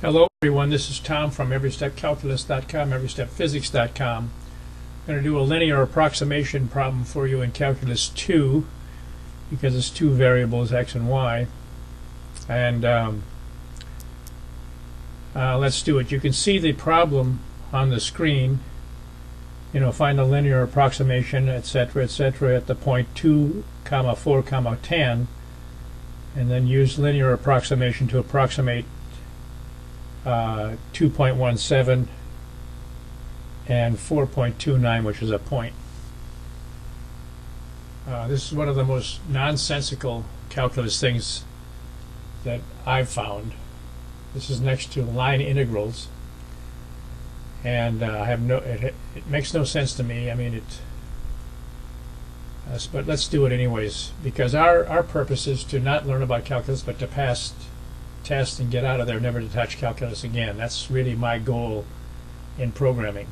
Hello everyone, this is Tom from EveryStepCalculus.com, EveryStepPhysics.com. I'm going to do a linear approximation problem for you in Calculus 2 because it's two variables, x and y. And let's do it. You can see the problem on the screen. Find the linear approximation, etc., etc., at the point 2, 4, 10, and then use linear approximation to approximate 2.17 and 4.29, which is a point. This is one of the most nonsensical calculus things that I've found. This is next to line integrals, and it makes no sense to me. I mean, but let's do it anyways, because our purpose is to not learn about calculus, but to pass test and get out of there, never to touch calculus again. That's really my goal in programming,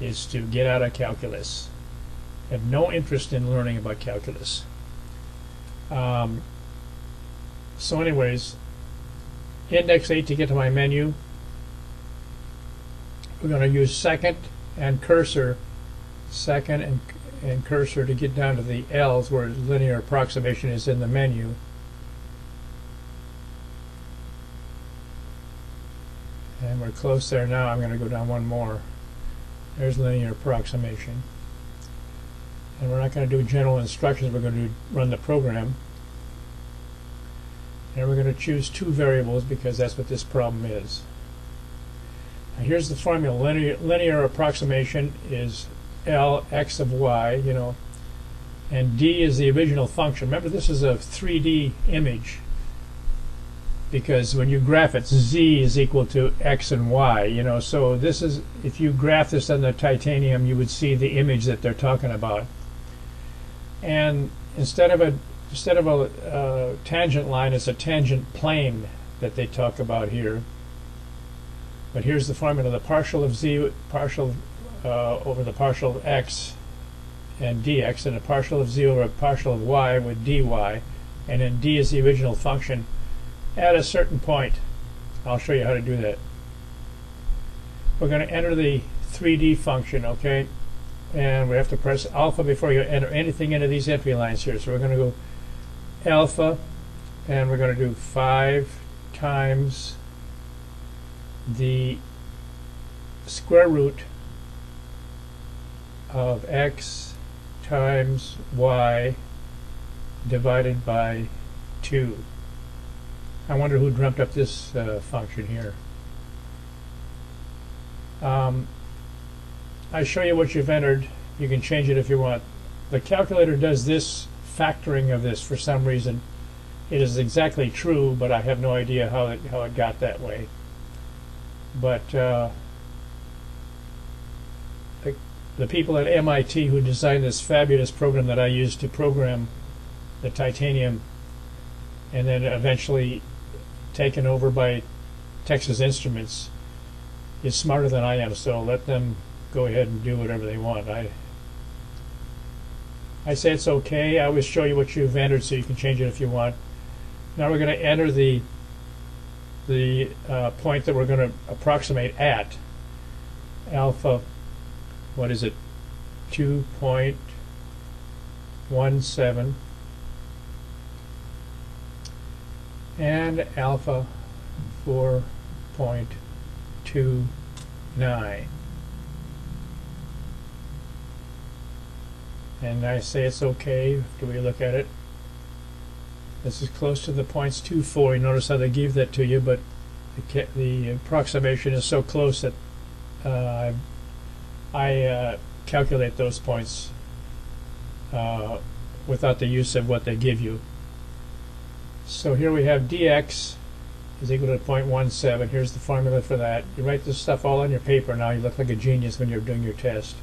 is to get out of calculus. I have no interest in learning about calculus. So anyways, index 8 to get to my menu. We're going to use second and cursor to get down to the L's where linear approximation is in the menu. And we're close there now. I'm going to go down one more. There's linear approximation. And we're not going to do general instructions. We're going to run the program. And we're going to choose two variables because that's what this problem is. Now here's the formula. Linear approximation is L, x of y, and d is the original function. Remember, this is a 3D image, because when you graph it, z is equal to x and y, so this is, if you graph this on the titanium, you would see the image that they're talking about. And instead of a tangent line, it's a tangent plane that they talk about here. But here's the formula: the partial of z over the partial of x and dx, and the partial of z over a partial of y with dy, and then d is the original function at a certain point. I'll show you how to do that. We're going to enter the 3D function, okay? And we have to press alpha before you enter anything into these entry lines here. So we're going to go alpha, and we're going to do 5 times the square root of x times y divided by 2. I wonder who dreamt up this function here. I show you what you've entered. You can change it if you want. The calculator does this factoring of this for some reason. It is exactly true, but I have no idea how it got that way. But the people at MIT who designed this fabulous program that I used to program the titanium, and then eventually taken over by Texas Instruments, is smarter than I am, so let them go ahead and do whatever they want. I say it's okay. I always show you what you've entered so you can change it if you want. Now we're going to enter the point that we're going to approximate at. Alpha, what is it? 2.17, and alpha 4.29. And I say it's okay after we look at it. This is close to the points 2, 4. You notice how they give that to you, but the approximation is so close that I calculate those points without the use of what they give you. So here we have dx is equal to 0.17. Here's the formula for that. You write this stuff all on your paper now. You look like a genius when you're doing your test.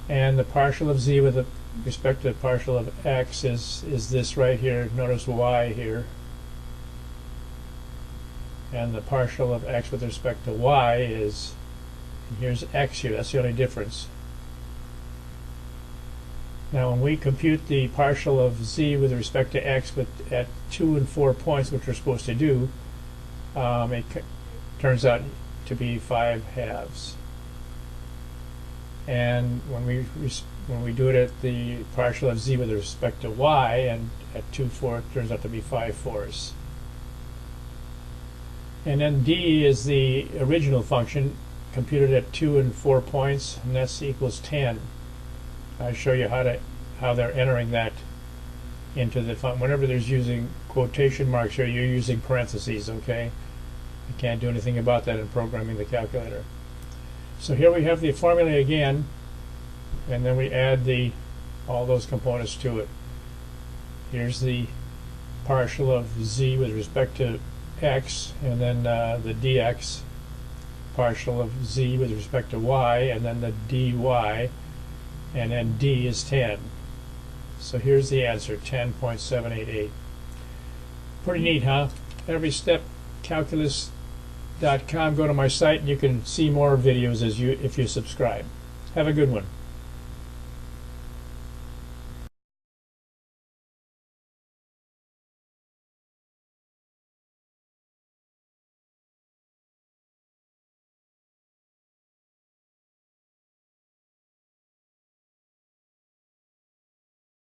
And the partial of z with respect to the partial of x is this right here. Notice y here. And the partial of x with respect to y is, and here's x here. That's the only difference. Now when we compute the partial of z with respect to x at 2 and 4 points, which we're supposed to do, turns out to be 5/2. And when we do it at the partial of z with respect to y, and at 2/4 it turns out to be 5/4. And then d is the original function computed at 2 and 4 points, and that's equals 10. I'll show you how they're entering that into the function. Whenever there's using quotation marks here, you're using parentheses, okay? I can't do anything about that in programming the calculator. So here we have the formula again, and then we add all those components to it. Here's the partial of z with respect to x, and then the dx, partial of z with respect to y, and then the dy, and then d is 10. So here's the answer, 10.788. Pretty neat, huh? Every step calculus.com. Go to my site and you can see more videos if you subscribe. Have a good one.